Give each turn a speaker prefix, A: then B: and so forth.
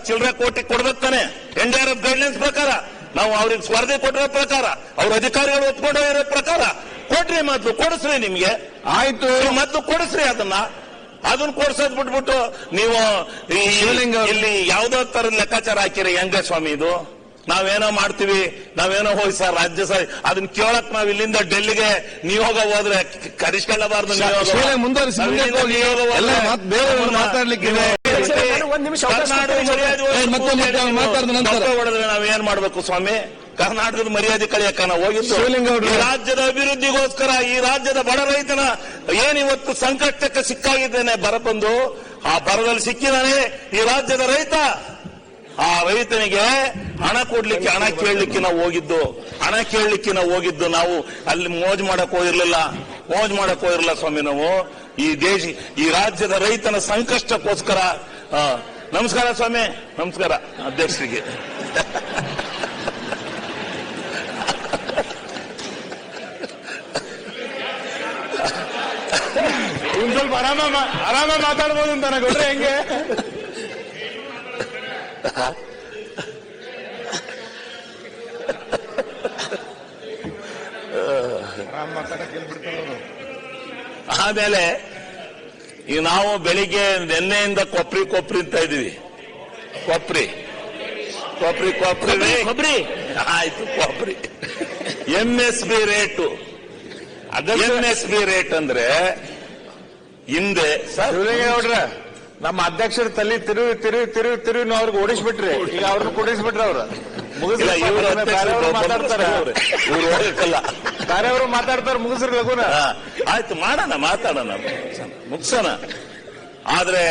A: ಚಿಲ್ಲರೆ ಕೋಟಿ ಕೊಡ್ಬೇಕು ತಾನೆ NDRF ಗೈಡ್ಲೈನ್ಸ್ ಪ್ರಕಾರ. ನಾವು ಅವ್ರಿಗೆ ಸ್ಪರ್ಧೆ ಕೊಟ್ಟಿರೋ ಪ್ರಕಾರ, ಅವ್ರ ಅಧಿಕಾರಿಗಳು ಒಪ್ಕೊಂಡು ಇರೋ ಪ್ರಕಾರ ಕೊಡ್ರಿ, ಮೊದ್ಲು ಕೊಡಿಸ್ರಿ. ನಿಮ್ಗೆ
B: ಆಯ್ತು,
A: ಮೊದ್ಲು ಕೊಡಿಸ್ರಿ. ಅದನ್ನ ಕೊಡ್ಸೋದ್ ಬಿಟ್ಬಿಟ್ಟು ನೀವು ಇಲ್ಲಿ ಯಾವ್ದೋ ತರ ಲೆಕ್ಕಾಚಾರ ಹಾಕಿರಿ. ಹೆಂಗ ಸ್ವಾಮಿ ಇದು? ನಾವೇನೋ ಮಾಡ್ತೀವಿ, ನಾವೇನೋ ಹೋಗಿ ಸರ್ ರಾಜ್ಯ ಸಭೆ ಅದನ್ನ ಕೇಳಕ್ ನಾವ್ ಇಲ್ಲಿಂದ ಡೆಲ್ಲಿಗೆ ನಿಯೋಗ ಹೋದ್ರೆ ಕರಿಸ್ಕೊಳ್ಳಬಾರ್ದು.
B: ಮುಂದುವರಿಸಿ ಮಾತಾಡ್ಲಿಕ್ಕಿದೆ.
A: ಹೊಡೆದ್ರೆ ನಾವೇನ್ ಮಾಡ್ಬೇಕು ಸ್ವಾಮಿ? ಕರ್ನಾಟಕದ ಮರ್ಯಾದೆ ಕಳೆಯಕ್ಕ ನಾವು ಹೋಗಿದ್ದು ಈ ರಾಜ್ಯದ ಅಭಿವೃದ್ಧಿಗೋಸ್ಕರ, ಈ ರಾಜ್ಯದ ಬಡ ರೈತನ ಏನಿವತ್ತು ಸಂಕಷ್ಟಕ್ಕೆ ಸಿಕ್ಕಾಗಿದ್ದೇನೆ ಬರ ಬಂದು, ಆ ಬರದಲ್ಲಿ ಸಿಕ್ಕಿದಾನೆ ಈ ರಾಜ್ಯದ ರೈತ. ಆ ರೈತನಿಗೆ ಹಣ ಕೊಡ್ಲಿಕ್ಕೆ, ಹಣ ಕೇಳಲಿಕ್ಕೆ ನಾವು ಹೋಗಿದ್ದು. ನಾವು ಅಲ್ಲಿ ಮೋಜ್ ಮಾಡಕ್ ಹೋಗಿರ್ಲಿಲ್ಲ ಸ್ವಾಮಿ. ನಾವು ಈ ರಾಜ್ಯದ ರೈತನ ಸಂಕಷ್ಟಕ್ಕೋಸ್ಕರ. ನಮಸ್ಕಾರ ಸ್ವಾಮಿ, ನಮಸ್ಕಾರ ಅಧ್ಯಕ್ಷರಿಗೆ.
B: ಸ್ವಲ್ಪ ಆರಾಮ ಮಾತಾಡ್ಬೋದು ಅಂತ ಕೊಟ್ರೆ ಹೆಂಗೆ?
A: ಆಮೇಲೆ ಈಗ ನಾವು ಬೆಳಿಗ್ಗೆ ನಿನ್ನೆಯಿಂದ ಕೊಪ್ರಿ ಅಂತ ಇದೀವಿ. ಕೊಪ್ರಿ ಆಯ್ತು. ಕೊಪ್ರಿ MSB ರೇಟು. MSB ರೇಟ್ ಅಂದ್ರೆ ಹಿಂದೆ
B: ನೋಡ್ರೆ ನಮ್ಮ ಅಧ್ಯಕ್ಷರ ತಲೆ ತಿರುವಿ ನಾವು ಅವ್ರಿಗೆ ಓಡಿಸ್ಬಿಟ್ರಿ. ಈಗ ಅವ್ರನ್ನ ಕುಡಿಸ್ಬಿಟ್ರಿ. ಅವ್ರು ಮಾತಾಡ್ತಾರೆ,
A: ಇವ್ರು ಹೋಗಕ್ಕಲ್ಲ,
B: ಬೇರೆಯವರು ಮಾತಾಡ್ತಾರೆ. ಮುಗಿಸ್ರಿ ಲಘುನ.
A: ಆಯ್ತು, ಮಾತಾಡೋಣ, ಮುಗ್ಸೋಣ. ಆದ್ರೆ